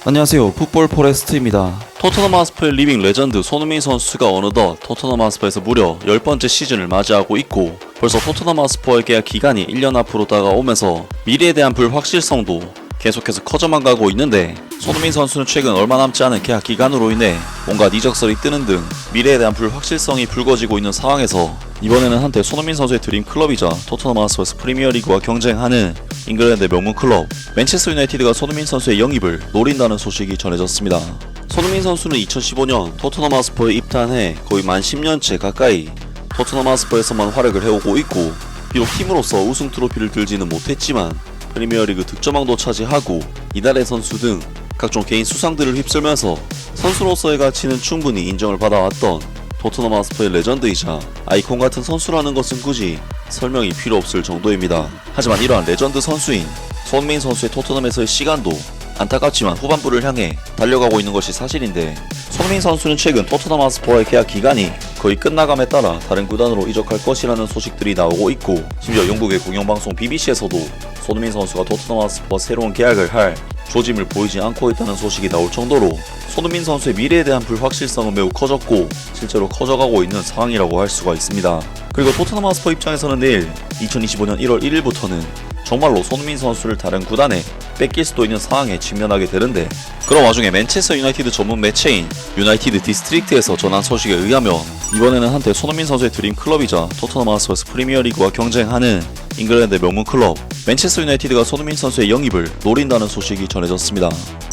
안녕하세요, 풋볼 포레스트입니다. 토트넘 하스퍼의 리빙 레전드 손흥민 선수가 어느덧 토트넘 하스퍼에서 무려 10번째 시즌을 맞이하고 있고, 벌써 토트넘 하스퍼의 계약 기간이 1년 앞으로 다가오면서 미래에 대한 불확실성도 계속해서 커져만 가고 있는데, 손흥민 선수는 최근 얼마 남지 않은 계약 기간으로 인해 온갖 이적설이 뜨는 등 미래에 대한 불확실성이 불거지고 있는 상황에서, 이번에는 한때 손흥민 선수의 드림 클럽이자 토트넘 하스퍼에서 프리미어리그와 경쟁하는 잉글랜드의 명문 클럽 맨체스터 유나이티드가 손흥민 선수의 영입을 노린다는 소식이 전해졌습니다. 손흥민 선수는 2015년 토트넘 하스퍼에 입단해 거의 만 10년째 가까이 토트넘 하스퍼에서만 활약을 해오고 있고, 비록 팀으로서 우승 트로피를 들지는 못했지만 프리미어리그 득점왕도 차지하고 이달의 선수 등 각종 개인 수상들을 휩쓸면서 선수로서의 가치는 충분히 인정을 받아왔던 토트넘 하스퍼의 레전드이자 아이콘 같은 선수라는 것은 굳이 설명이 필요 없을 정도입니다. 하지만 이러한 레전드 선수인 손흥민 선수의 토트넘에서의 시간도 안타깝지만 후반부를 향해 달려가고 있는 것이 사실인데, 손흥민 선수는 최근 토트넘 하스퍼의 계약 기간이 거의 끝나감에 따라 다른 구단으로 이적할 것이라는 소식들이 나오고 있고, 심지어 영국의 공영방송 BBC에서도 손흥민 선수가 토트넘 하스퍼와 새로운 계약을 할 조짐을 보이지 않고 있다는 소식이 나올 정도로 손흥민 선수의 미래에 대한 불확실성은 매우 커졌고 실제로 커져가고 있는 상황이라고 할 수가 있습니다. 그리고 토트넘 하스퍼 입장에서는 내일 2025년 1월 1일부터는 정말로 손흥민 선수를 다른 구단에 뺏길 수도 있는 상황에 직면하게 되는데, 그런 와중에 맨체스터 유나이티드 전문 매체인 유나이티드 디스트릭트에서 전한 소식에 의하면, 이번에는 한때 손흥민 선수의 드림 클럽이자 토트넘 하스퍼에서 프리미어리그와 경쟁하는 잉글랜드의 명문 클럽 맨체스터 유나이티드가 손흥민 선수의 영입을 노린다는 소식이 전해졌습니다.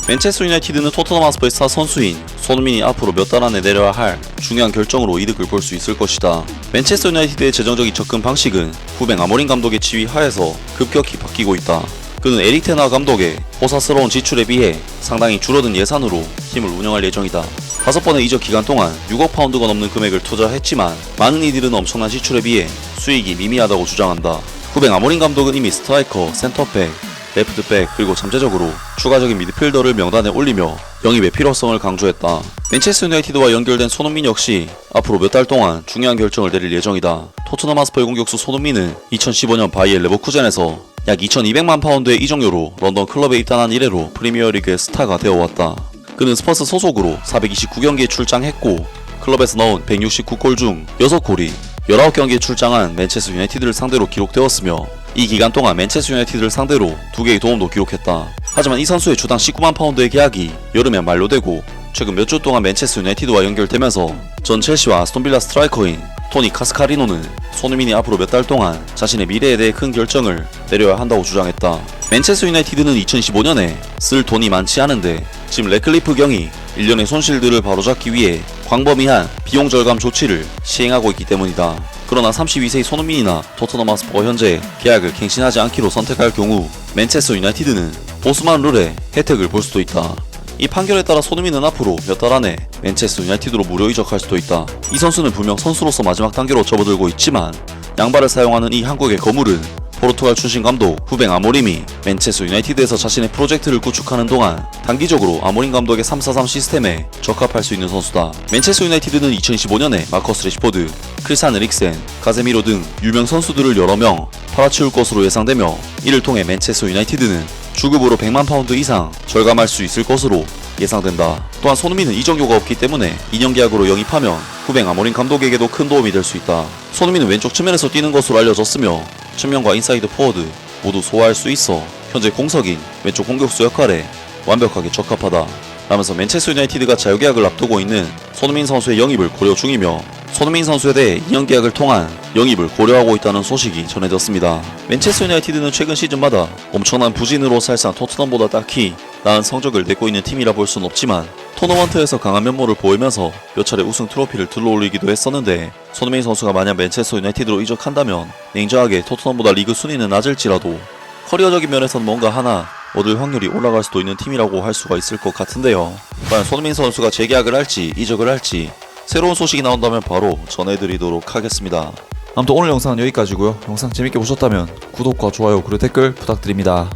맨체스터 유나이티드는 토트넘 하스퍼의 스타 선수인 손흥민이 앞으로 몇 달 안에 내려야 할 중요한 결정으로 이득을 볼 수 있을 것이다. 맨체스터 유나이티드의 재정적인 접근 방식은 후배 아모린 감독의 지휘 하에서 급격히 바뀌고 있다. 그는 에릭 테나 감독의 호사스러운 지출에 비해 상당히 줄어든 예산으로 팀을 운영할 예정이다. 5번의 이적 기간 동안 6억 파운드가 넘는 금액을 투자했지만 많은 이들은 엄청난 지출에 비해 수익이 미미하다고 주장한다. 후배 아모린 감독은 이미 스트라이커, 센터백, 레프트백 그리고 잠재적으로 추가적인 미드필더를 명단에 올리며 영입의 필요성을 강조했다. 맨체스터 유나이티드와 연결된 손흥민 역시 앞으로 몇 달 동안 중요한 결정을 내릴 예정이다. 토트넘 하스퍼의 공격수 손흥민은 2015년 바이엘 레버쿠젠에서 약 2200만 파운드의 이적료로 런던 클럽에 입단한 이래로 프리미어리그의 스타가 되어왔다. 그는 스퍼스 소속으로 429경기에 출장했고 클럽에서 넣은 169골 중 6골이 19경기에 출장한 맨체스터 유나이티드를 상대로 기록되었으며, 이 기간 동안 맨체스터 유나이티드를 상대로 2개의 도움도 기록했다. 하지만 이 선수의 주당 19만 파운드의 계약이 여름에 만료되고 최근 몇 주 동안 맨체스터 유나이티드와 연결되면서 전 첼시와 아스톤빌라 스트라이커인 토니 카스카리노는 손흥민이 앞으로 몇 달 동안 자신의 미래에 대해 큰 결정을 내려야 한다고 주장했다. 맨체스터 유나이티드는 2015년에 쓸 돈이 많지 않은데 지금 레클리프 경이 1년의 손실들을 바로잡기 위해 광범위한 비용 절감 조치를 시행하고 있기 때문이다. 그러나 32세의 손흥민이나 토트넘 하스퍼가 현재 계약을 갱신하지 않기로 선택할 경우 맨체스터 유나이티드는 보스만 룰의 혜택을 볼 수도 있다. 이 판결에 따라 손흥민은 앞으로 몇 달 안에 맨체스터 유나이티드로 무료 이적할 수도 있다. 이 선수는 분명 선수로서 마지막 단계로 접어들고 있지만, 양발을 사용하는 이 한국의 거물은 포르투갈 출신 감독 후벤 아모림이 맨체스터 유나이티드에서 자신의 프로젝트를 구축하는 동안 단기적으로 아모림 감독의 3-4-3 시스템에 적합할 수 있는 선수다. 맨체스터 유나이티드는 2015년에 마커스 레시포드, 크리스찬 에릭센, 가세미로 등 유명 선수들을 여러 명 팔아치울 것으로 예상되며, 이를 통해 맨체스터 유나이티드는 주급으로 100만 파운드 이상 절감할 수 있을 것으로 예상된다. 또한 손흥민은 이적료가 없기 때문에 2년 계약으로 영입하면 후배 아모린 감독에게도 큰 도움이 될 수 있다. 손흥민은 왼쪽 측면에서 뛰는 것으로 알려졌으며 측면과 인사이드 포워드 모두 소화할 수 있어 현재 공석인 왼쪽 공격수 역할에 완벽하게 적합하다 라면서 맨체스터 유나이티드가 자유계약을 앞두고 있는 손흥민 선수의 영입을 고려 중이며, 손흥민 선수에 대해 2년 계약을 통한 영입을 고려하고 있다는 소식이 전해졌습니다. 맨체스터 유나이티드는 최근 시즌마다 엄청난 부진으로 사실상 토트넘보다 딱히 나은 성적을 내고 있는 팀이라 볼 순 없지만, 토너먼트에서 강한 면모를 보이면서 몇 차례 우승 트로피를 들어올리기도 했었는데, 손흥민 선수가 만약 맨체스터 유나이티드로 이적한다면 냉정하게 토트넘보다 리그 순위는 낮을지라도 커리어적인 면에서는 뭔가 하나 얻을 확률이 올라갈 수도 있는 팀이라고 할 수가 있을 것 같은데요. 과연 손흥민 선수가 재계약을 할지 이적을 할지 새로운 소식이 나온다면 바로 전해드리도록 하겠습니다. 아무튼 오늘 영상은 여기까지고요. 영상 재밌게 보셨다면 구독과 좋아요 그리고 댓글 부탁드립니다.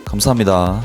감사합니다.